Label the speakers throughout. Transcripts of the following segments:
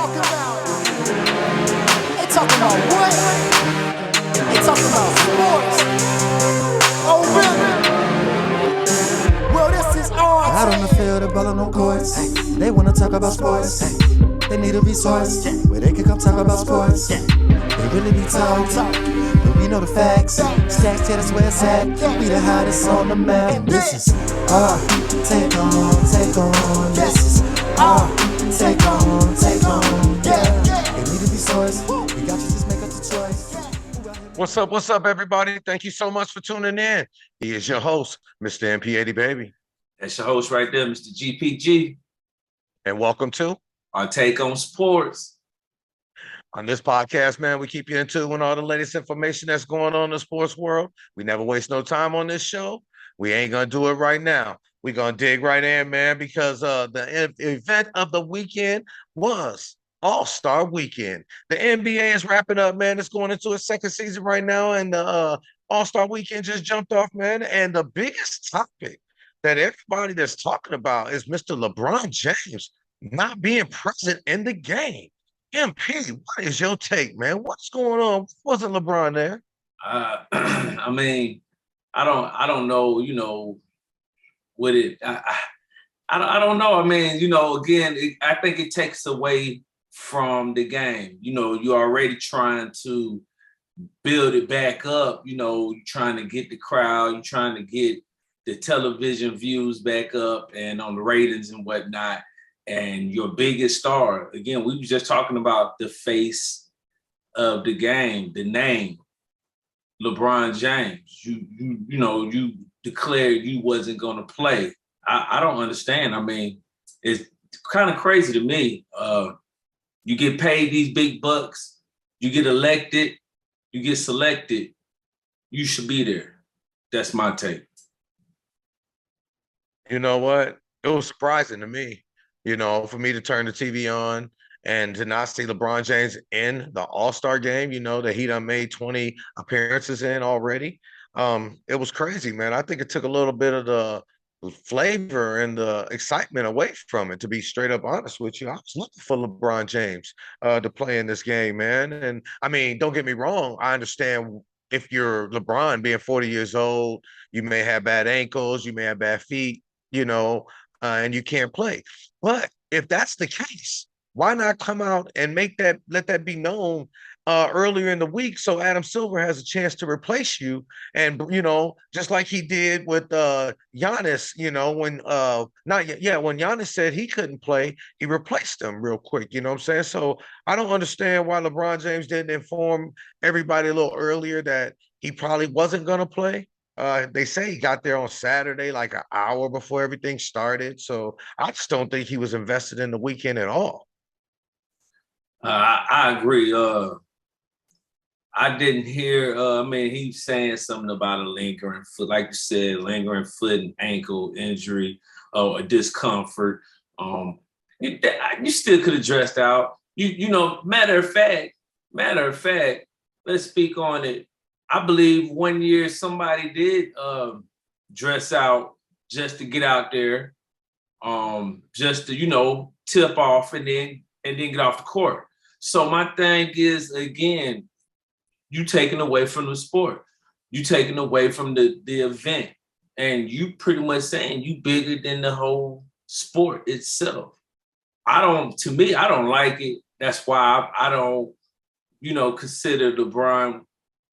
Speaker 1: talking about? They talking about what? They talking about sports. Oh, really? Well, this is all.
Speaker 2: Out on the field, the ball on no courts. They wanna talk about sports. They need a resource where they can come talk about sports. They really be talking, but we know the facts. Stacks, yeah, that's where it's at. We the hottest on the map. This is our take on. This is our take on. Yeah, they need a resource. We got you, just make up the choice.
Speaker 3: What's up, everybody? Thank you so much for tuning in. He is your host, Mr. MP80Baby.
Speaker 4: That's your host right there, Mr. GPG.
Speaker 3: And welcome to
Speaker 4: our take on sports.
Speaker 3: On this podcast, man, we keep you in tune with all the latest information that's going on in the sports world. We never waste no time on this show. We ain't going to do it right now. We're going to dig right in, man, because the event of the weekend was All-Star Weekend. The NBA is wrapping up, man. It's going into its second season right now, and the All-Star Weekend just jumped off, man. And the biggest topic that everybody that's talking about is Mr. LeBron James not being present in the game. MP, what is your take, man? What's going on? Wasn't LeBron there?
Speaker 4: I mean, I don't know, you know, what it. I don't know. I mean, you know, again, I think it takes away from the game. You know, you're already trying to build it back up. You know, you're trying to get the crowd. You're trying to get the television views back up and on the ratings and whatnot. And your biggest star, again, we were just talking about the face of the game, the name, LeBron James. You declared you wasn't going to play. I don't understand. I mean, it's kind of crazy to me. You get paid these big bucks, you get elected, you get selected, you should be there. That's my take.
Speaker 3: You know what? It was surprising to me. You know, for me to turn the TV on and to not see LeBron James in the All-Star game, you know, that he done made 20 appearances in already. It was crazy, man. I think it took a little bit of the flavor and the excitement away from it, to be straight up honest with you. I was looking for LeBron James to play in this game, man. And I mean, don't get me wrong. I understand if you're LeBron being 40 years old, you may have bad ankles, you may have bad feet, you know, and you can't play. But if that's the case, why not come out and let that be known earlier in the week so Adam Silver has a chance to replace you? And, you know, just like he did with Giannis, you know, when when Giannis said he couldn't play, he replaced him real quick. You know what I'm saying? So I don't understand why LeBron James didn't inform everybody a little earlier that he probably wasn't going to play. They say he got there on Saturday, like an hour before everything started. So I just don't think he was invested in the weekend at all.
Speaker 4: I agree. I didn't hear, I mean, he's saying something about a lingering foot, like you said, lingering foot and ankle injury or a discomfort. You still could have dressed out. You know, matter of fact, let's speak on it. I believe one year somebody did dress out just to get out there, just to, you know, tip off and then get off the court. So my thing is, again, you taking away from the sport, you taking away from the event, and you pretty much saying you bigger than the whole sport itself. To me, I don't like it. That's why I don't, you know, consider LeBron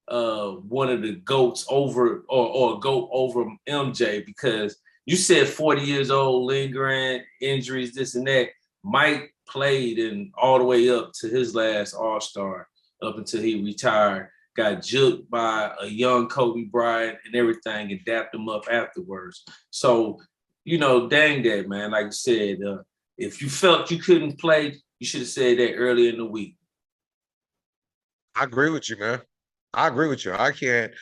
Speaker 4: one of the GOATs over or a GOAT over MJ, because you said 40 years old, lingering injuries, this and that. Mike played and all the way up to his last All-Star, up until he retired, got juked by a young Kobe Bryant and everything, and dapped him up afterwards. So, you know, dang that, man. Like I said, if you felt you couldn't play, you should have said that earlier in the week.
Speaker 3: I agree with you, man. I agree with you. I can't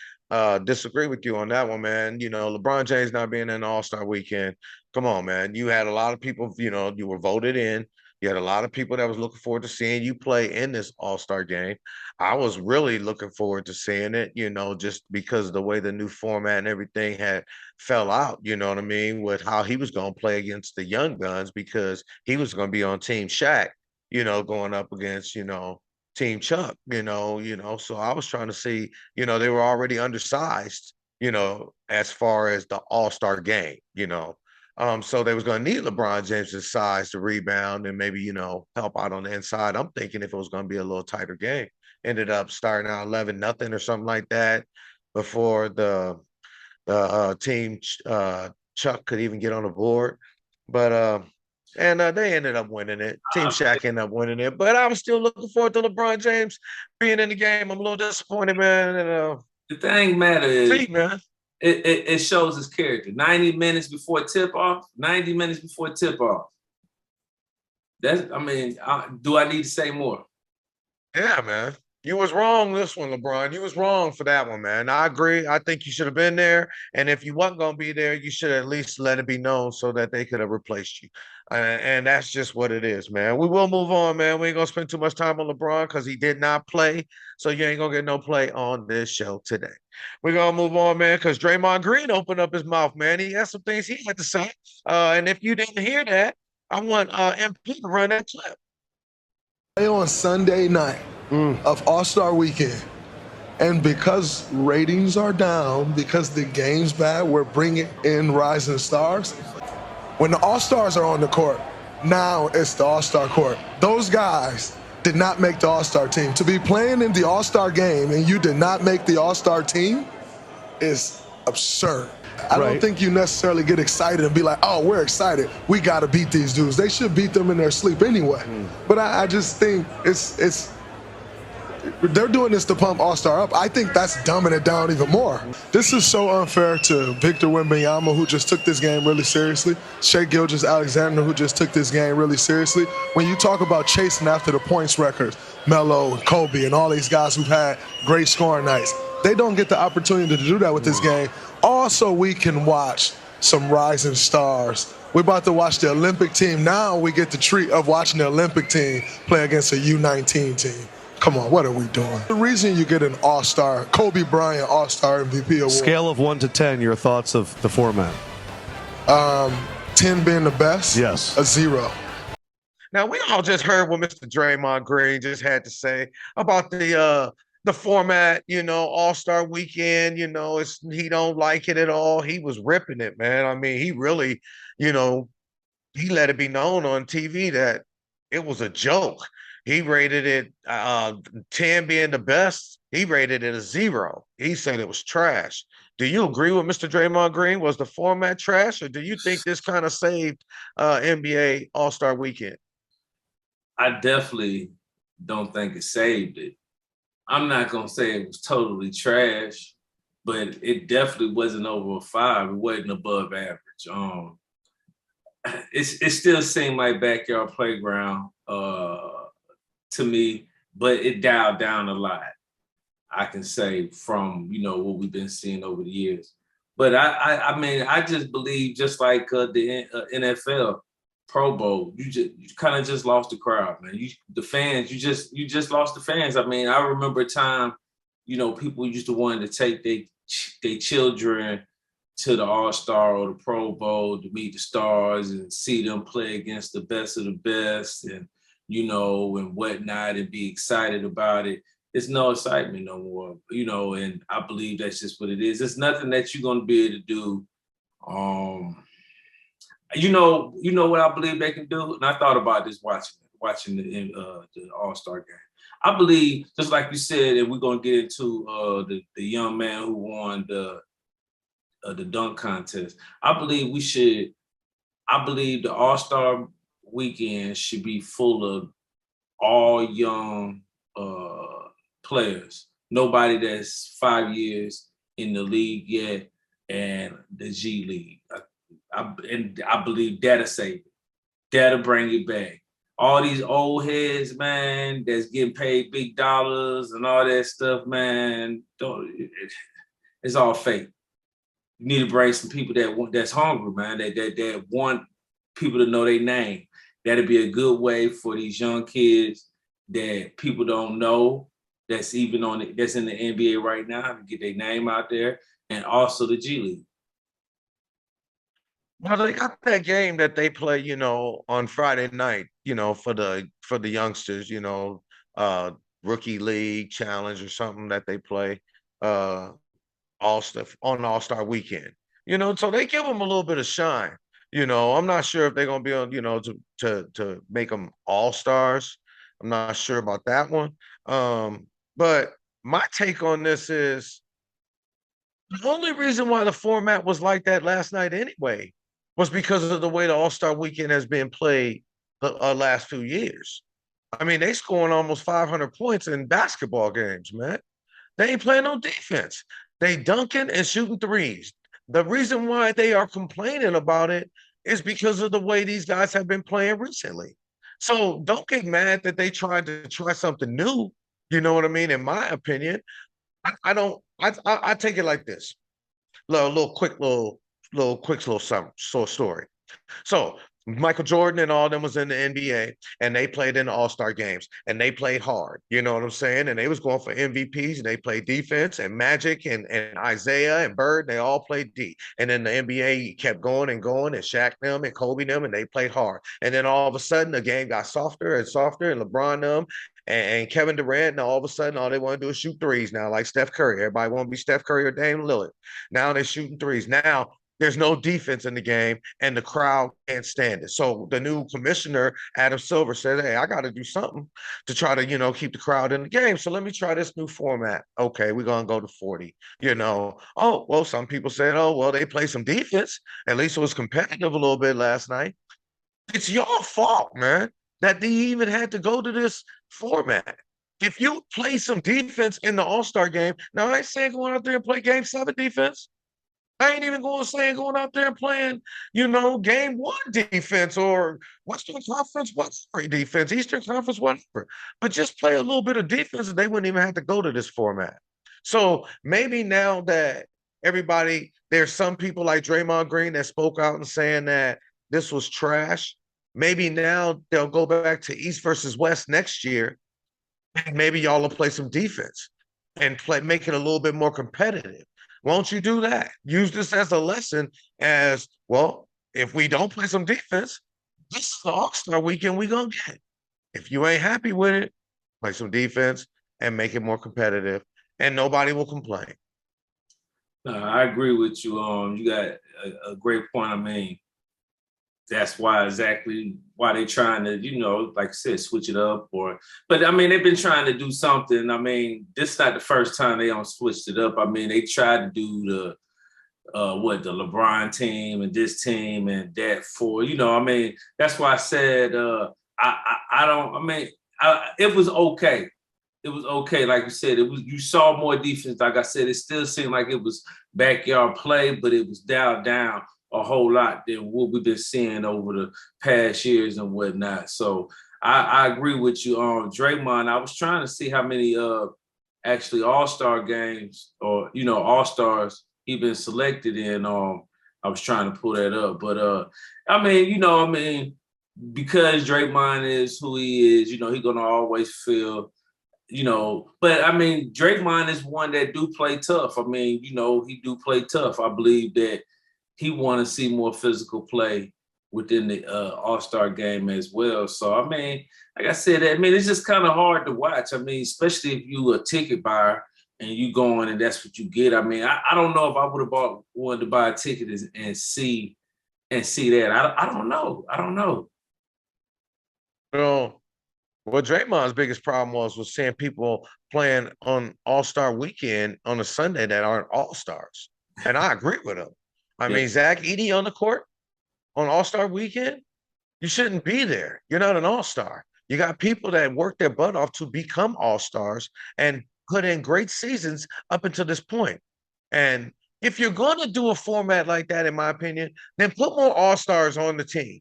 Speaker 3: disagree with you on that one, man. You know, LeBron James not being in the All-Star weekend. Come on, man. You had a lot of people, you know, you were voted in. You had a lot of people that was looking forward to seeing you play in this All-Star game. I was really looking forward to seeing it, you know, just because of the way the new format and everything had fell out, you know what I mean, with how he was going to play against the young guns, because he was going to be on Team Shaq going up against, Team Chuck, so I was trying to see, they were already undersized, as far as the All-Star game, so they was going to need LeBron James' size to rebound and maybe, help out on the inside. I'm thinking if it was going to be a little tighter game. Ended up starting out 11-0 or something like that before the team Chuck could even get on the board. But they ended up winning it. Team Shaq ended up winning it. But I was still looking forward to LeBron James being in the game. I'm a little disappointed, man. And,
Speaker 4: the thing matter is,
Speaker 3: man.
Speaker 4: It shows his character. 90 minutes before tip-off. 90 minutes before tip-off. Do I need to say more?
Speaker 3: Yeah, man. You was wrong this one, LeBron. You was wrong for that one, man. I agree. I think you should have been there. And if you wasn't going to be there, you should at least let it be known so that they could have replaced you. And that's just what it is, man. We will move on, man. We ain't going to spend too much time on LeBron because he did not play. So you ain't going to get no play on this show today. We're going to move on, man, because Draymond Green opened up his mouth, man. He had some things he had to say. And if you didn't hear that, I want MP to run that clip.
Speaker 5: On Sunday night of All-Star Weekend, and because ratings are down, because the game's bad, we're bringing in rising stars. When the All-Stars are on the court, now it's the All-Star court. Those guys did not make the All-Star team. To be playing in the All-Star game and you did not make the All-Star team is absurd. I don't think you necessarily get excited and be like, oh, we're excited. We got to beat these dudes. They should beat them in their sleep anyway. But I just think they're doing this to pump All-Star up. I think that's dumbing it down even more. This is so unfair to Victor Wembanyama, who just took this game really seriously, Shai Gilgeous-Alexander, who just took this game really seriously. When you talk about chasing after the points records, Melo and Kobe and all these guys who've had great scoring nights, they don't get the opportunity to do that with this game. Also, we can watch some rising stars. We're about to watch the Olympic team. Now we get the treat of watching the Olympic team play against a U19 team. Come on, what are we doing? The reason you get an All-Star, Kobe Bryant All-Star MVP award.
Speaker 6: Scale of 1 to 10, your thoughts of the format?
Speaker 5: 10 being the best?
Speaker 6: Yes.
Speaker 5: A 0.
Speaker 3: Now, we all just heard what Mr. Draymond Green just had to say about the format, All-Star Weekend, he don't like it at all. He was ripping it, man. I mean, he really, he let it be known on TV that it was a joke. He rated it 10 being the best. He rated it a 0. He said it was trash. Do you agree with Mr. Draymond Green? Was the format trash, or do you think this kind of saved NBA All-Star Weekend?
Speaker 4: I definitely don't think it saved it. I'm not going to say it was totally trash, but it definitely wasn't over a 5. It wasn't above average. It still seemed like backyard playground to me, but it dialed down a lot, I can say, from, what we've been seeing over the years. But I just believe, just like the NFL Pro Bowl, you kind of just lost the crowd, man. The fans, you just lost the fans. I mean, I remember a time, people used to want to take their children to the All-Star or the Pro Bowl to meet the stars and see them play against the best of the best, and and whatnot, and be excited about it. It's no excitement no more, and I believe that's just what it is. It's nothing that you're going to be able to do. What I believe they can do? And I thought about this watching the All-Star game. I believe, just like you said, and we're going to get into the young man who won the dunk contest. I believe the All-Star Weekend should be full of all young players. Nobody that's 5 years in the league yet, and the G League. I believe that'll save it. That'll bring it back. All these old heads, man, that's getting paid big dollars and all that stuff, man, it's all fake. You need to bring some people that's hungry, man, that want people to know their name. That'd be a good way for these young kids that people don't know, that's in the NBA right now, to get their name out there, and also the G League.
Speaker 3: Well, they got that game that they play, on Friday night, for the youngsters, rookie league challenge or something that they play all stuff on All-Star weekend. So they give them a little bit of shine. I'm not sure if they're gonna be on, to make them all-stars. I'm not sure about that one. But my take on this is the only reason why the format was like that last night anyway was because of the way the All-Star weekend has been played the last few years. I mean, they scoring almost 500 points in basketball games, man. They ain't playing no defense. They dunking and shooting threes. The reason why they are complaining about it is because of the way these guys have been playing recently. So don't get mad that they tried to try something new. You know what I mean? In my opinion, I don't. I take it like this. Little story. So Michael Jordan and all them was in the NBA and they played in the All-Star games and they played hard. You know what I'm saying? And they was going for MVPs and they played defense, and Magic and Isaiah and Bird, they all played D. And then the NBA kept going and going, and Shaq them and Kobe them, and they played hard. And then all of a sudden the game got softer and softer, and LeBron them and Kevin Durant, and all of a sudden all they want to do is shoot threes now, like Steph Curry. Everybody want to be Steph Curry or Damian Lillard. Now they're shooting threes. Now there's no defense in the game, and the crowd can't stand it. So the new commissioner, Adam Silver, said, hey, I got to do something to try to, keep the crowd in the game. So let me try this new format. Okay, we're going to go to 40. Oh, well, some people said, oh, well, they play some defense. At least it was competitive a little bit last night. It's your fault, man, that they even had to go to this format. If you play some defense in the All-Star game, now I ain't saying going out there and play Game 7 defense. I ain't even going out there and playing, game 1 defense or Western Conference, whatever defense, Eastern Conference, whatever. But just play a little bit of defense and they wouldn't even have to go to this format. So maybe now that there's some people like Draymond Green that spoke out and saying that this was trash. Maybe now they'll go back to East versus West next year. And maybe y'all will play some defense and make it a little bit more competitive. Won't you do that? Use this as a lesson as, well, if we don't play some defense, this is the All-Star weekend we're going to get. If you ain't happy with it, play some defense and make it more competitive, and nobody will complain.
Speaker 4: No, I agree with you. You got a great point. I mean, that's exactly why they're trying to, like I said, switch it up. But I mean, they've been trying to do something. I mean, this is not the first time they switched it up. I mean, they tried to do the LeBron team and this team and that I mean, that's why I said it was okay. It was okay. Like you said, you saw more defense. Like I said, it still seemed like it was backyard play, but it was dialed down a whole lot than what we've been seeing over the past years and whatnot. So I agree with you on Draymond. I was trying to see how many actually All-Star games or All-Stars he been selected in. I was trying to pull that up, but I mean, because Draymond is who he is, he gonna always feel. But I mean, Draymond is one that do play tough. I mean, he do play tough. I believe that he want to see more physical play within the All-Star game as well. So, I mean, like I said, it's just kind of hard to watch. I mean, especially if you a ticket buyer and you going and that's what you get. I mean, I don't know if I would have wanted to buy a ticket and see that. I don't know.
Speaker 3: What Draymond's biggest problem was seeing people playing on All-Star weekend on a Sunday that aren't All-Stars. And I agree with him. I mean, Zach Edey on the court on All-Star weekend, you shouldn't be there. You're not an All-Star. You got people that work their butt off to become All-Stars and put in great seasons up until this point. And if you're going to do a format like that, in my opinion, then put more All-Stars on the team.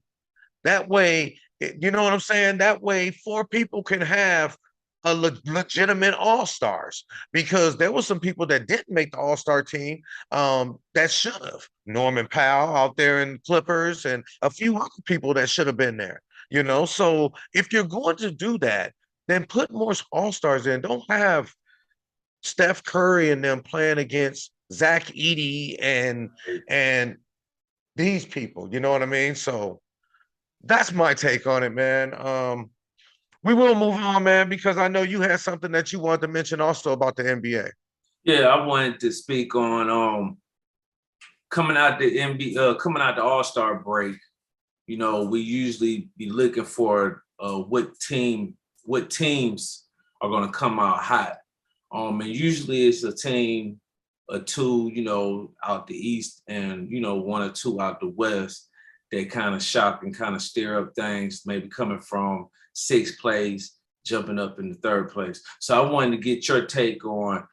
Speaker 3: That way, you know what I'm saying? That way, 4 people can have a legitimate All-Stars, because there were some people that didn't make the All-Star team that should have. Norman Powell out there in Clippers and a few other people that should have been there, So if you're going to do that, then put more All-Stars in. Don't have Steph Curry and them playing against Zach Edey and these people, you know what I mean? So that's my take on it, man. We will move on, man, because I know you had something that you wanted to mention also about the NBA.
Speaker 4: Yeah, I wanted to speak on coming out coming out the All-Star break. You know, we usually be looking for what teams are going to come out hot. And usually it's a team or two, you know, out the East and, you know, one or two out the West that kind of shock and kind of stir up things, maybe coming from sixth place, jumping up in the third place. So I wanted to get your take on,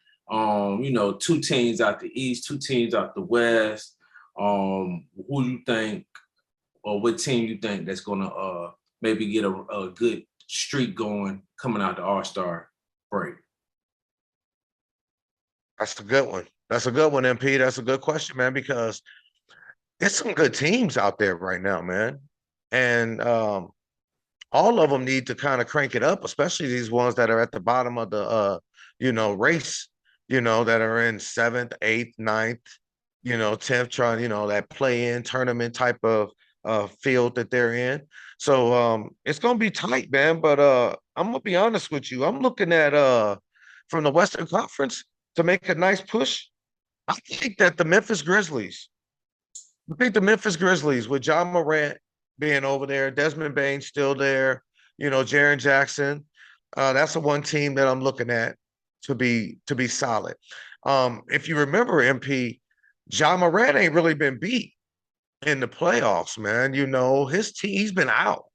Speaker 4: you know, two teams out the East, two teams out the West. Who you think or what team you think that's going to maybe get a good streak going coming out the All-Star break?
Speaker 3: That's a good one. That's a good one, MP. That's a good question, man, because there's some good teams out there right now, man. And all of them need to kind of crank it up, especially these ones that are at the bottom of the race, that are in seventh, eighth, ninth, 10th, trying, that play-in tournament type of field that they're in. So it's gonna be tight, man. But I'm gonna be honest with you. I'm looking at from the Western Conference to make a nice push. I think that the Memphis Grizzlies, I think the Memphis Grizzlies with John Morant being over there, Desmond Bain still there, Jaren Jackson. That's the one team that I'm looking at to be solid. If you remember, MP, John Morant ain't really been beat in the playoffs, man. His team, he's been out.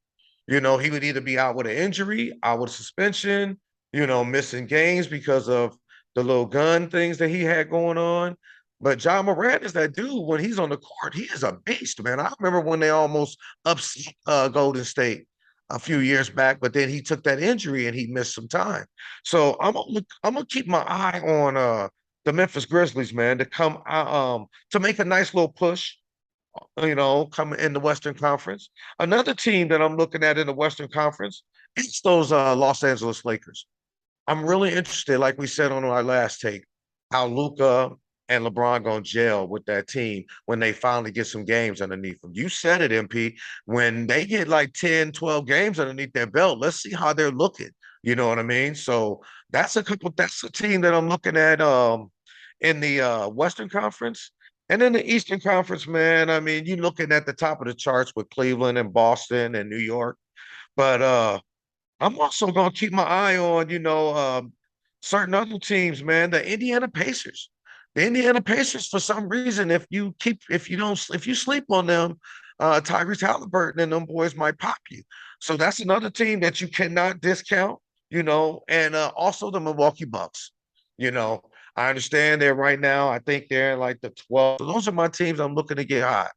Speaker 3: He would either be out with an injury, out with suspension, missing games because of the little gun things that he had going on. But John Morant is that dude when he's on the court. He is a beast, man. I remember when they almost upset Golden State a few years back, but then he took that injury and he missed some time. So I'm gonna keep my eye on the Memphis Grizzlies, man, to come to make a nice little push. Coming in the Western Conference. Another team that I'm looking at in the Western Conference, it's those Los Angeles Lakers. I'm really interested, like we said on our last take, how Luka and LeBron gonna gel with that team when they finally get some games underneath them. You said it, MP. When they get like 10, 12 games underneath their belt, let's see how they're looking. You know what I mean? So that's a team that I'm looking at in the Western Conference. And then the Eastern Conference, man, I mean, you're looking at the top of the charts with Cleveland and Boston and New York. But I'm also going to keep my eye on, certain other teams, man. The Indiana Pacers. The Indiana Pacers, for some reason, if you sleep on them, Tyrese Halliburton and them boys might pop you. So that's another team that you cannot discount, and also the Milwaukee Bucks. I understand they're right now. I think they're like the 12th. So those are my teams I'm looking to get hot.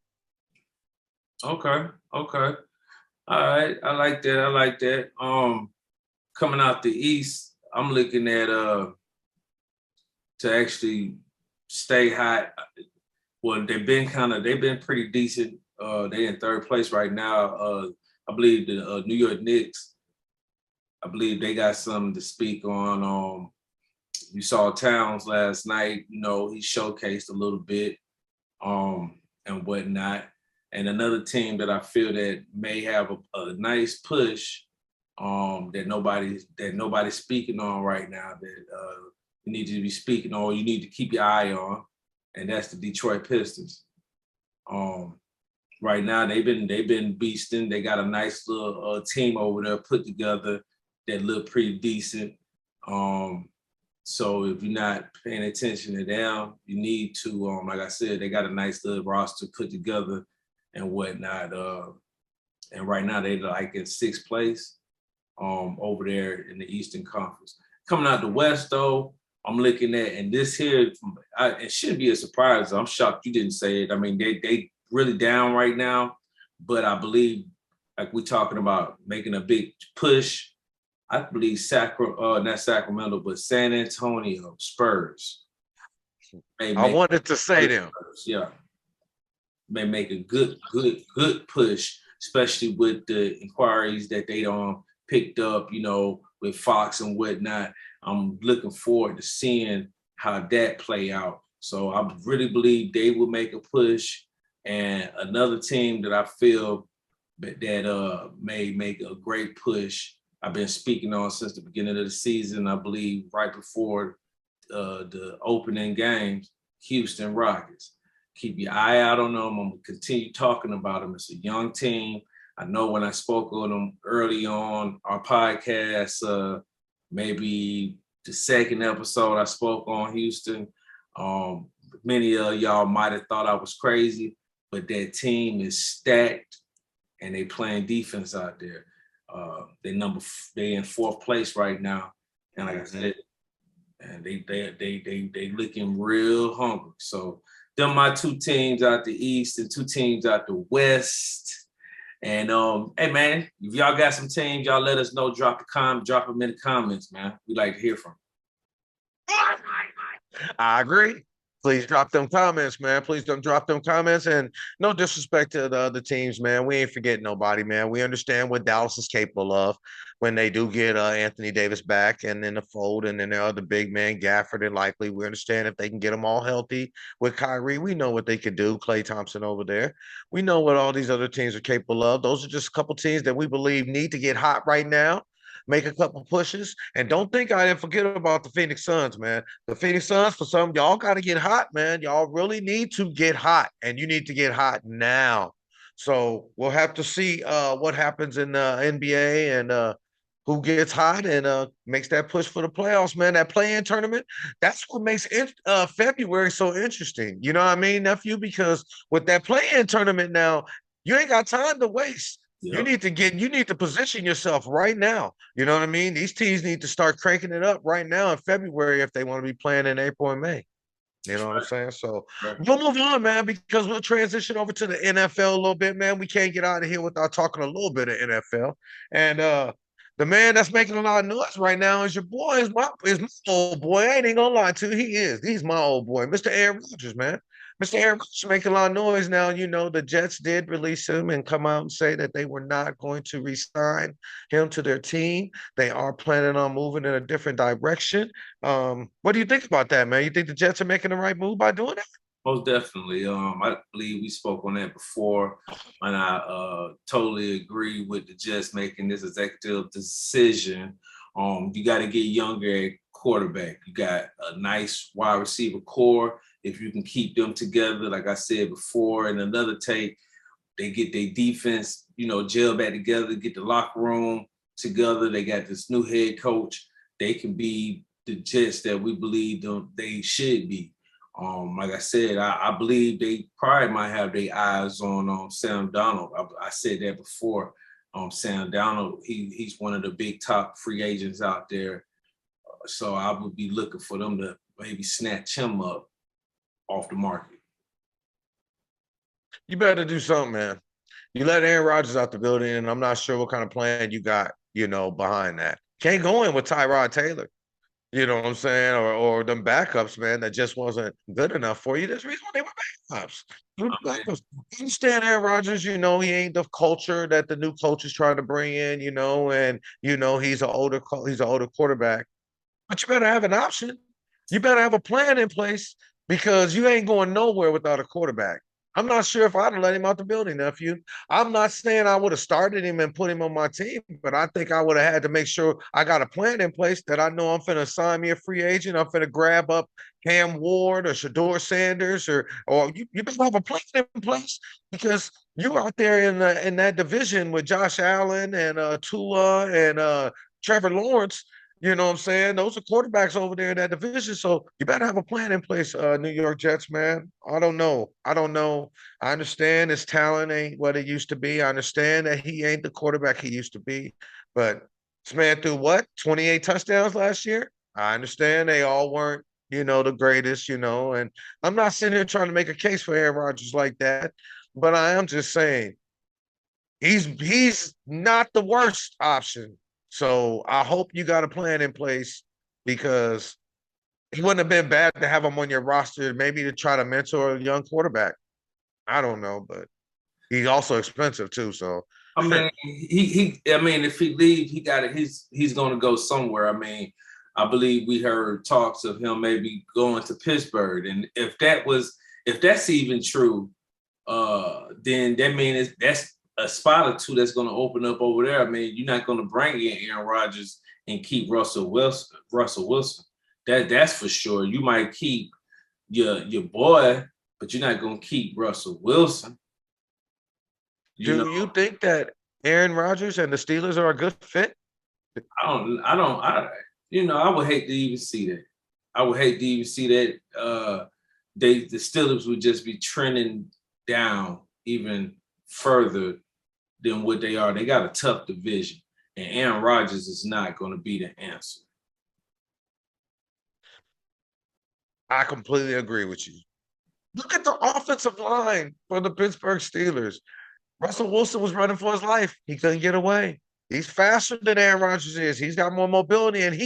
Speaker 4: Okay. All right. I like that. Coming out the East, I'm looking at to actually stay hot. Well, they've been pretty decent. They're in third place right now. I believe the New York Knicks, I believe they got something to speak on. You saw Towns last night, he showcased a little bit and whatnot. And another team that I feel that may have a nice push that nobody's speaking on right now that you need to be speaking on, or you need to keep your eye on, and that's the Detroit Pistons. Right now they've been beasting. They got a nice little team over there put together that look pretty decent. So if you're not paying attention to them, you need to, like I said, they got a nice little roster put together and whatnot. And right now they're like in sixth place over there in the Eastern Conference. Coming out the West, though, I'm looking at, and this here, it shouldn't be a surprise. I'm shocked you didn't say it. I mean, they really down right now, but I believe, like we're talking about making a big push, I believe not Sacramento, but San Antonio Spurs.
Speaker 3: I wanted to say them.
Speaker 4: Yeah. May make a good push, especially with the inquiries that they picked up, with Fox and whatnot. I'm looking forward to seeing how that play out. So I really believe they will make a push. And another team that I feel that may make a great push. I've been speaking on since the beginning of the season. I believe right before the opening games, Houston Rockets. Keep your eye out on them. I'm gonna continue talking about them. It's a young team. I know when I spoke on them early on our podcast, maybe the second episode I spoke on Houston. Many of y'all might have thought I was crazy, but that team is stacked and they playing defense out there. They in fourth place right now, and like I said, and they looking real hungry. So them my two teams out the East and two teams out the West. And hey man, if y'all got some teams, y'all let us know. Drop them in the comments, man. We like to hear from you.
Speaker 3: I agree. Please drop them comments, man. Please don't drop them comments. And no disrespect to the other teams, man. We ain't forgetting nobody, man. We understand what Dallas is capable of when they do get Anthony Davis back and in the fold, and then the other big man, Gafford and Likely. We understand if they can get them all healthy with Kyrie, we know what they could do. Klay Thompson over there. We know what all these other teams are capable of. Those are just a couple teams that we believe need to get hot right now. Make a couple pushes, and don't think I didn't forget about the Phoenix Suns, man. The Phoenix Suns, for some, y'all got to get hot, man. Y'all really need to get hot, and you need to get hot now. So we'll have to see what happens in the NBA and who gets hot and makes that push for the playoffs, man. That play-in tournament, that's what makes February so interesting. You know what I mean, nephew? Because with that play-in tournament now, you ain't got time to waste. Yep. You need to position yourself right now. You know what I mean? These teams need to start cranking it up right now in February if they want to be playing in April and May. You know what I'm saying? So we'll move on, man, because we'll transition over to the NFL a little bit, man. We can't get out of here without talking a little bit of NFL. And the man that's making a lot of noise right now is your boy, is my old boy. I ain't even gonna lie to you. He's my old boy, Mr. Aaron Rodgers, man. Mr. Aaron Rodgers making a lot of noise now. You know, the Jets did release him and come out and say that they were not going to re-sign him to their team. They are planning on moving in a different direction. What do you think about that, man? You think the Jets are making the right move by doing that?
Speaker 4: Most definitely. I believe we spoke on that before, and I totally agree with the Jets making this executive decision. You got to get younger at quarterback. You got a nice wide receiver core. If you can keep them together, like I said before, in another take, they get their defense, gel back together, get the locker room together. They got this new head coach. They can be the Jets that we believe they should be. Like I said, I believe they probably might have their eyes on Sam Darnold. I said that before. Sam Darnold, he's one of the big top free agents out there. So I would be looking for them to maybe snatch him up off the market.
Speaker 3: You better do something, man. You let Aaron Rodgers out the building, and I'm not sure what kind of plan you got, behind that. Can't go in with Tyrod Taylor. You know what I'm saying? Or them backups, man, that just wasn't good enough for you. There's a reason why they were backups. You understand Aaron Rodgers, he ain't the culture that the new coach is trying to bring in, and he's an older quarterback. But you better have an option. You better have a plan in place because you ain't going nowhere without a quarterback. I'm not sure if I'd have let him out the building, nephew. I'm not saying I would have started him and put him on my team, but I think I would have had to make sure I got a plan in place that I know I'm finna sign me a free agent. I'm finna grab up Cam Ward or Shador Sanders or you better have a plan in place because you're out there in that division with Josh Allen and Tua and Trevor Lawrence. You know what I'm saying? Those are quarterbacks over there in that division. So you better have a plan in place, New York Jets, man. I don't know. I understand his talent ain't what it used to be. I understand that he ain't the quarterback he used to be. But this man threw 28 touchdowns last year? I understand they all weren't, the greatest, and I'm not sitting here trying to make a case for Aaron Rodgers like that. But I am just saying he's not the worst option. So I hope you got a plan in place because it wouldn't have been bad to have him on your roster, maybe to try to mentor a young quarterback. I don't know, but he's also expensive too. So
Speaker 4: I mean, if he leaves, he's going to go somewhere. I mean, I believe we heard talks of him maybe going to Pittsburgh, and if that's even true, then that means a spot or two that's going to open up over there. I mean, you're not going to bring in Aaron Rodgers and keep Russell Wilson. That's for sure. You might keep your boy, but you're not going to keep Russell Wilson.
Speaker 3: Do you think that Aaron Rodgers and the Steelers are a good fit?
Speaker 4: I would hate to even see that. I would hate to even see that. The Steelers would just be trending down even further than what they are. They got a tough division, and Aaron Rodgers is not going to be the answer.
Speaker 3: I completely agree with you. Look at the offensive line for the Pittsburgh Steelers. Russell Wilson was running for his life. He couldn't get away. He's faster than Aaron Rodgers is. He's got more mobility, and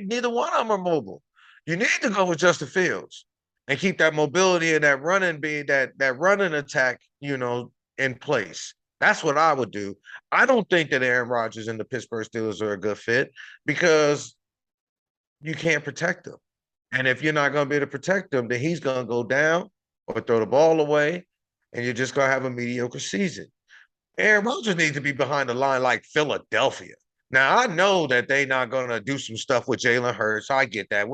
Speaker 3: neither one of them are mobile. You need to go with Justin Fields and keep that mobility and that running running attack, in place. That's what I would do. I don't think that Aaron Rodgers and the Pittsburgh Steelers are a good fit because you can't protect them. And if you're not going to be able to protect them, then he's going to go down or throw the ball away, and you're just going to have a mediocre season. Aaron Rodgers needs to be behind the line like Philadelphia. Now, I know that they're not going to do some stuff with Jalen Hurts. I get that.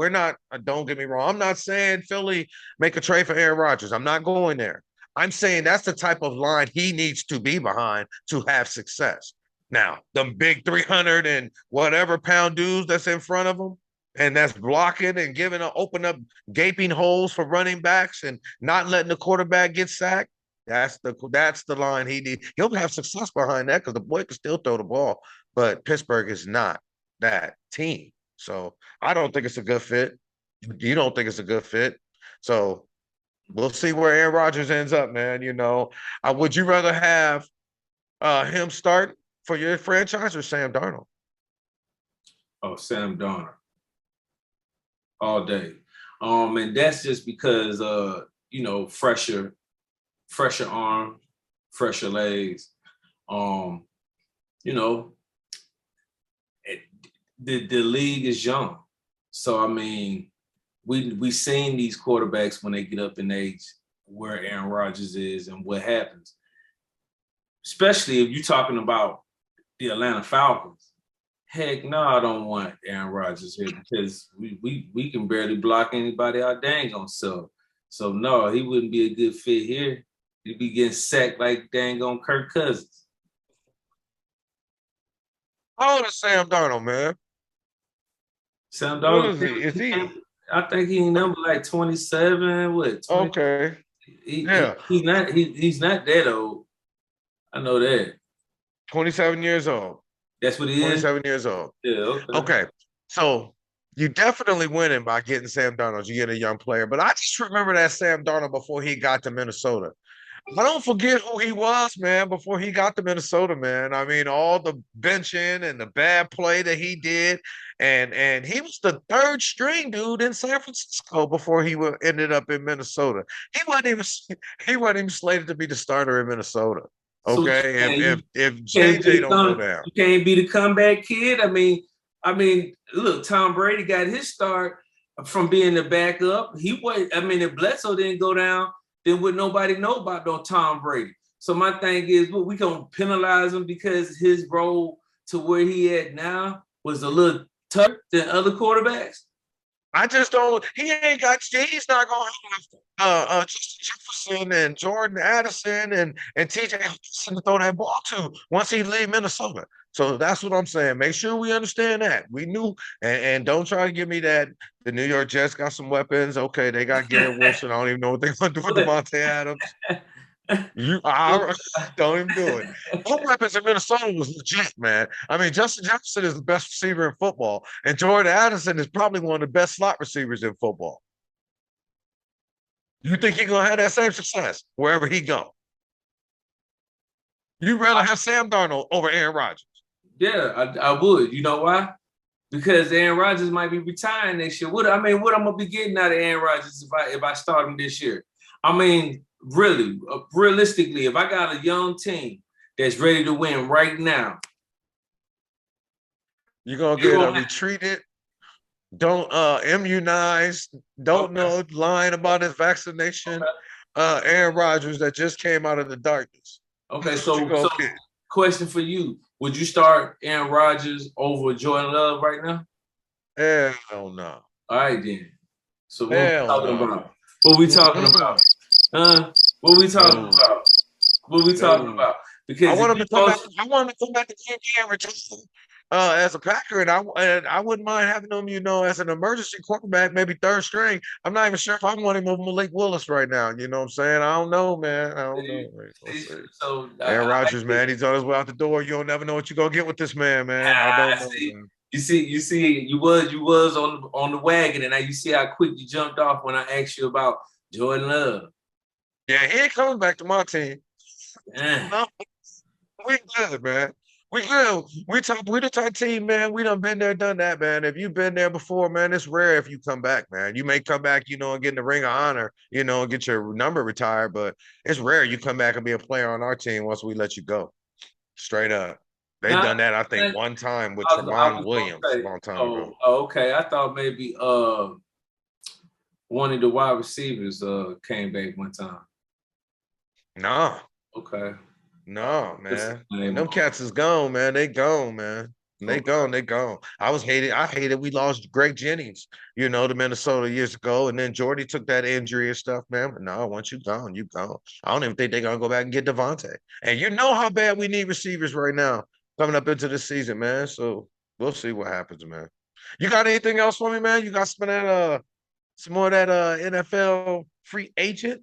Speaker 3: Don't get me wrong. I'm not saying Philly make a trade for Aaron Rodgers. I'm not going there. I'm saying that's the type of line he needs to be behind to have success. Now, them big 300 and whatever pound dudes that's in front of him, and that's blocking and open up gaping holes for running backs and not letting the quarterback get sacked. That's the line he needs. He'll have success behind that because the boy can still throw the ball, but Pittsburgh is not that team. So I don't think it's a good fit. You don't think it's a good fit. So we'll see where Aaron Rodgers ends up, man. Would you rather have him start for your franchise or Sam Darnold?
Speaker 4: Oh, Sam Darnold. All day. And that's just because fresher arm, fresher legs. The league is young. So I mean, we seen these quarterbacks when they get up in age where Aaron Rodgers is and what happens. Especially if you're talking about the Atlanta Falcons. Heck no, I don't want Aaron Rodgers here because we can barely block anybody our dang on self. So no, he wouldn't be a good fit here. He'd be getting sacked like dang on Kirk Cousins.
Speaker 3: How old is Sam Darnold, man?
Speaker 4: Sam Darnold,
Speaker 3: Is he?
Speaker 4: I think he number like 27. What? 20?
Speaker 3: Okay.
Speaker 4: He's not that old. I know that.
Speaker 3: 27 years old.
Speaker 4: That's what he
Speaker 3: 27 years old.
Speaker 4: Yeah.
Speaker 3: Okay. So you definitely winning by getting Sam Darnold. You get a young player. But I just remember that Sam Darnold before he got to Minnesota. I don't forget who he was, man, before he got to Minnesota, man. I mean, all the benching and the bad play that he did. And he was the third string dude in San Francisco before he ended up in Minnesota. He wasn't even slated to be the starter in Minnesota. Okay,
Speaker 4: so,
Speaker 3: if JJ don't go down,
Speaker 4: you can't be the comeback kid. I mean, look, Tom Brady got his start from being the backup. If Bledsoe didn't go down, then would nobody know about no Tom Brady? So my thing is, we gonna penalize him because his role to where he at now was a little tougher than other quarterbacks?
Speaker 3: I just don't. He's not going to have Justin Jefferson and Jordan Addison and TJ Hudson to throw that ball to once he leave Minnesota. So that's what I'm saying. Make sure we understand that. We knew, and don't try to give me that the New York Jets got some weapons. Okay, they got Garrett Wilson. I don't even know what they're going to do with Devontae Adams. Don't even do it. All weapons in Minnesota was legit, man. I mean, Justin Jefferson is the best receiver in football, and Jordan Addison is probably one of the best slot receivers in football. You think he's gonna have that same success wherever he go? You'd rather have Sam Darnold over Aaron Rodgers?
Speaker 4: Yeah, I would. You know why? Because Aaron Rodgers might be retiring next year. What I'm gonna be getting out of Aaron Rodgers if I start him this year? I mean, really, realistically, if I got a young team that's ready to win right now,
Speaker 3: you're gonna get retreated, don't immunize, don't know, lying about his vaccination. Aaron Rodgers that just came out of the darkness.
Speaker 4: Okay, so question for you. Would you start Aaron Rodgers over Jordan Love right now?
Speaker 3: Hell no.
Speaker 4: All right, then. So what we
Speaker 3: Hell
Speaker 4: talking
Speaker 3: no.
Speaker 4: about? What we talking
Speaker 3: Mm-mm.
Speaker 4: about? What we talking
Speaker 3: No.
Speaker 4: about? What we talking
Speaker 3: No.
Speaker 4: about? Because
Speaker 3: I want him
Speaker 4: if
Speaker 3: to
Speaker 4: you
Speaker 3: come back.
Speaker 4: post-
Speaker 3: I want him to come back to Indiana retire as a Packer, and I wouldn't mind having him, as an emergency quarterback, maybe third string. I'm not even sure if I want him over Malik Willis right now. You know what I'm saying? I don't know, man. I don't know. We'll see.
Speaker 4: So
Speaker 3: Aaron
Speaker 4: I
Speaker 3: Rodgers, man, he's on his way out the door. You don't never know what you're gonna get with this man, man. I don't know,
Speaker 4: see.
Speaker 3: man.
Speaker 4: You see, you was on the wagon, and now you see how quick you jumped off when I asked you about Jordan Love.
Speaker 3: Yeah, he ain't coming back to my team. No, we good, man. We good. We the type team, man. We done been there, done that, man. If you've been there before, man, it's rare if you come back, man. You may come back, and get in the ring of honor, and get your number retired, but it's rare you come back and be a player on our team once we let you go. Straight up. They've done that, I think, one time with
Speaker 4: I
Speaker 3: Tremont
Speaker 4: was
Speaker 3: Williams
Speaker 4: gonna say,
Speaker 3: a long time ago.
Speaker 4: Okay. I thought maybe one of the wide receivers came back one time.
Speaker 3: Nah.
Speaker 4: Okay.
Speaker 3: No, man. And them cats is gone, man. They gone, man. They gone. I hated we lost Greg Jennings, to Minnesota years ago. And then Jordy took that injury and stuff, man. But no, once you gone, you gone. I don't even think they're gonna go back and get Devontae. And you know how bad we need receivers right now coming up into this season, man. So we'll see what happens, man. You got anything else for me, man? You got some more of that NFL free agent?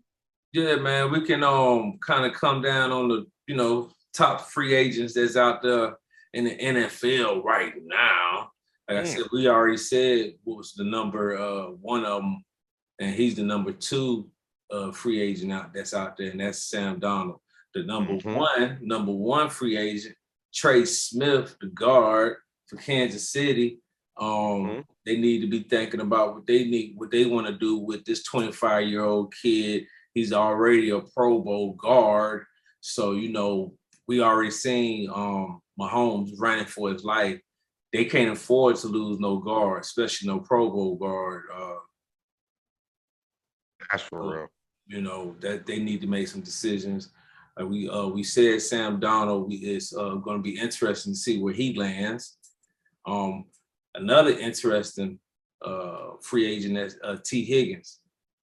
Speaker 4: Yeah, man. We can kind of come down on the top free agents that's out there in the NFL right now. Like I said, we already said what was the number one of them, and he's the number two free agent that's out there, and that's Sam Darnold. The number one free agent, Trey Smith, the guard for Kansas City. They need to be thinking about what they want to do with this 25-year-old kid. He's already a Pro Bowl guard. So, we already seen Mahomes running for his life. They can't afford to lose no guard, especially no Pro Bowl guard.
Speaker 3: That's for real.
Speaker 4: That they need to make some decisions. We said Sam Darnold is going to be interesting to see where he lands. Another interesting free agent is T. Higgins.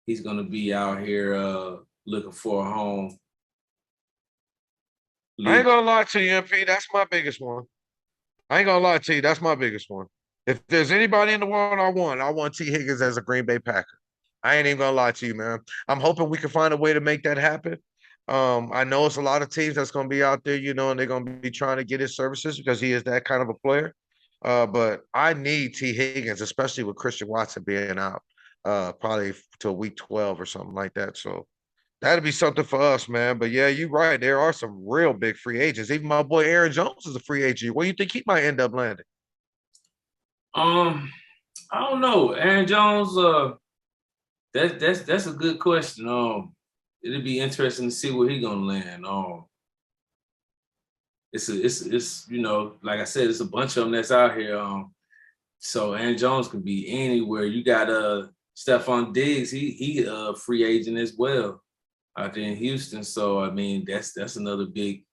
Speaker 4: He's going to be out here looking for a home.
Speaker 3: I ain't gonna lie to you, MP. That's my biggest one. I ain't gonna lie to you. That's my biggest one. If there's anybody in the world I want T. Higgins as a Green Bay Packer. I ain't even gonna lie to you, man. I'm hoping we can find a way to make that happen. I know it's a lot of teams that's gonna be out there, and they're gonna be trying to get his services because he is that kind of a player. But I need T. Higgins, especially with Christian Watson being out, probably till week 12 or something like that. So that'd be something for us, man. But yeah, you're right. There are some real big free agents. Even my boy Aaron Jones is a free agent. Where do you think he might end up landing?
Speaker 4: I don't know. Aaron Jones, that's a good question. It'll be interesting to see where he's gonna land. It's like I said, it's a bunch of them that's out here. So Aaron Jones could be anywhere. You got Stephon Diggs, he a free agent as well out there in Houston. So I mean, that's another big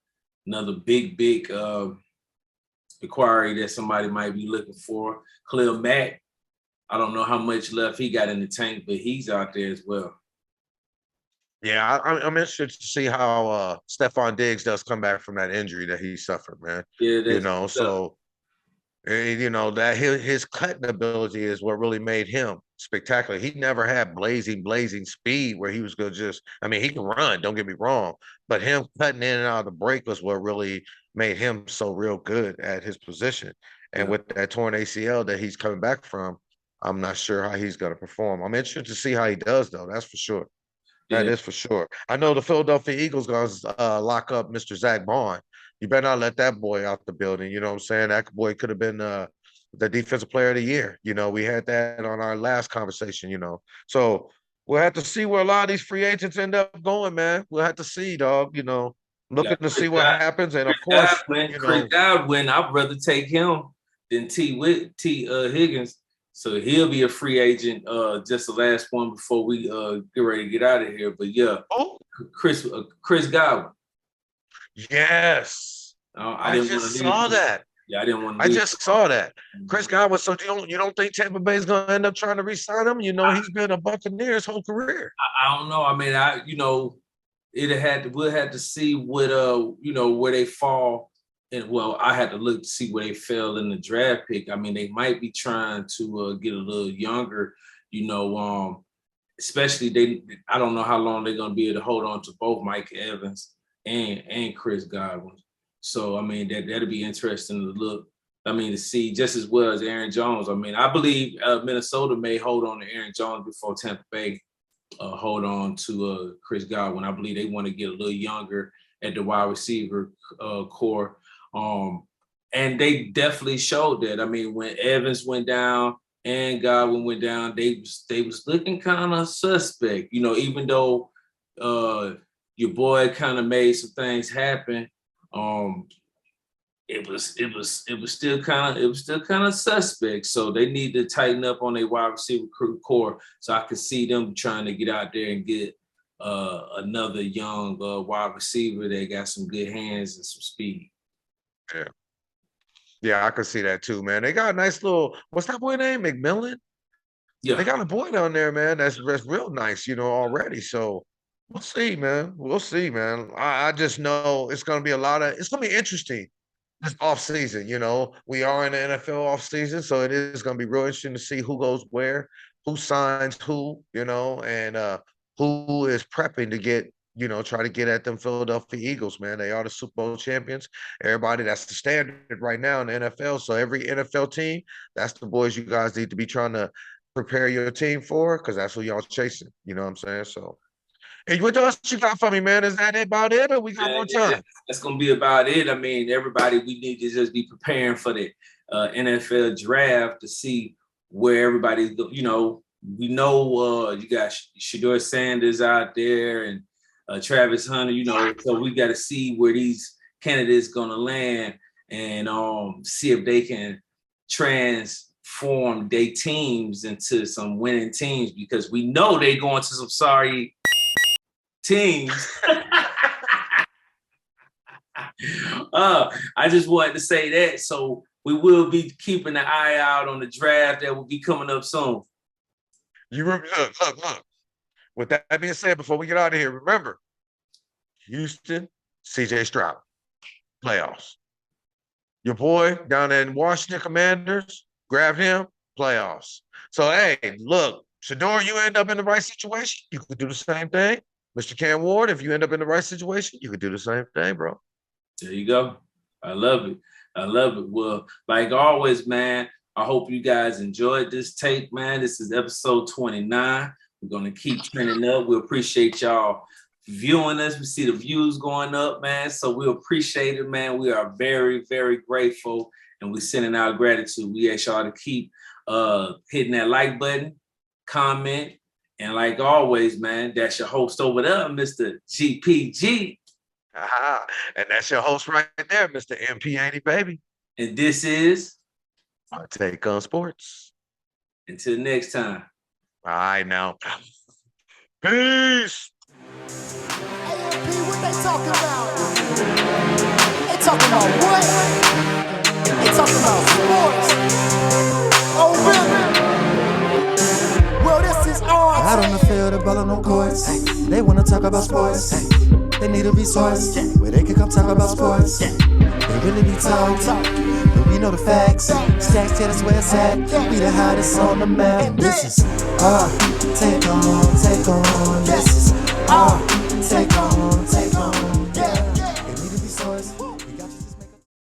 Speaker 4: inquiry that somebody might be looking for. Khalil Mack, I don't know how much left he got in the tank, but he's out there as well.
Speaker 3: Yeah, I'm interested to see how Stephon Diggs does come back from that injury that he suffered, man.
Speaker 4: Yeah,
Speaker 3: that his cutting ability is what really made him spectacular. He never had blazing speed where he was going to he can run, don't get me wrong, but him cutting in and out of the break was what really made him so real good at his position. And with that torn ACL that he's coming back from, I'm not sure how he's going to perform. I'm interested to see how he does, though. That's for sure. That is for sure. I know the Philadelphia Eagles going to lock up Mr. Zach Bond. You better not let that boy out the building. You know what I'm saying? That boy could have been the defensive player of the year. We had that on our last conversation, So we'll have to see where a lot of these free agents end up going, man. We'll have to see, dog, looking to see what happens. And of course,
Speaker 4: Chris Godwin, I'd rather take him than T. Higgins. So he'll be a free agent. Just the last one before we get ready to get out of here. But yeah, Chris Godwin.
Speaker 3: Yes. I
Speaker 4: didn't
Speaker 3: just
Speaker 4: want to
Speaker 3: saw that.
Speaker 4: Yeah, I didn't want to.
Speaker 3: I just saw that. Chris Godwin. So you don't think Tampa Bay is going to end up trying to re-sign him? You know, he's been a Buccaneer his whole career.
Speaker 4: I don't know. I mean, we'll have to see what where they fall. And well, I had to look to see where they fell in the draft pick. I mean, they might be trying to get a little younger, especially I don't know how long they're gonna be able to hold on to both Mike Evans and Chris Godwin. So I mean that'll be interesting to look. I mean, to see just as well as Aaron Jones. I mean, I believe Minnesota may hold on to Aaron Jones before Tampa Bay hold on to Chris Godwin. I believe they want to get a little younger at the wide receiver core. And they definitely showed that. I mean, when Evans went down and Godwin went down, they was looking kind of suspect, even though your boy kind of made some things happen. It was still kind of suspect. So they need to tighten up on their wide receiver core. So I could see them trying to get out there and get another young wide receiver that got some good hands and some speed.
Speaker 3: Yeah, I could see that too, man. They got a nice little, what's that boy name? McMillan?
Speaker 4: Yeah.
Speaker 3: They got a boy down there, man. That's real nice, already. So we'll see, man. We'll see, man. I just know it's going to be it's going to be interesting this off season. We are in the NFL off season, so it is going to be real interesting to see who goes where, who signs who, and who is prepping to get, try to get at them Philadelphia Eagles, man. They are the Super Bowl champions. Everybody, that's the standard right now in the NFL. So every NFL team, that's the boys you guys need to be trying to prepare your team for, because that's who y'all chasing. You know what I'm saying? So, hey, what else you got for me, man? Is that about it, or we got more time?
Speaker 4: That's going to be about it. I mean, everybody, we need to just be preparing for the NFL draft to see where everybody's, we know you got Shedeur Sanders out there and Travis Hunter, so we got to see where these candidates going to land and see if they can transform their teams into some winning teams, because we know they going to some sorry teams. I just wanted to say that. So we will be keeping an eye out on the draft that will be coming up soon.
Speaker 3: Look. With that being said, before we get out of here, remember, Houston, CJ Stroud, playoffs. Your boy down in Washington Commanders, grab him, playoffs. So, hey, look, Shedeur, you end up in the right situation, you could do the same thing. Mr. Cam Ward, if you end up in the right situation, you could do the same thing, bro.
Speaker 4: There you go. I love it. Well, like always, man, I hope you guys enjoyed this take, man. This is episode 29. We're going to keep trending up. We appreciate y'all viewing us. We see the views going up, man. So we appreciate it, man. We are very, very grateful, and we're sending out gratitude. We ask y'all to keep hitting that like button, comment, and like always, man, that's your host over there, Mr. GPG.
Speaker 3: And that's your host right there, Mr. MP80Baby.
Speaker 4: And this is
Speaker 3: our take on sports.
Speaker 4: Until next time.
Speaker 3: All right, now. Peace.
Speaker 1: AMP, what they talking about? They talking about what? They talking about sports. Oh, really? Well, this is all.
Speaker 2: Out on the field, the ball on no courts. They wanna talk about sports. They need a resource where they can come talk about sports. They really be talking, but we know the facts. Stacks, yeah, that's where it's at. We the hottest on the map. This is our take on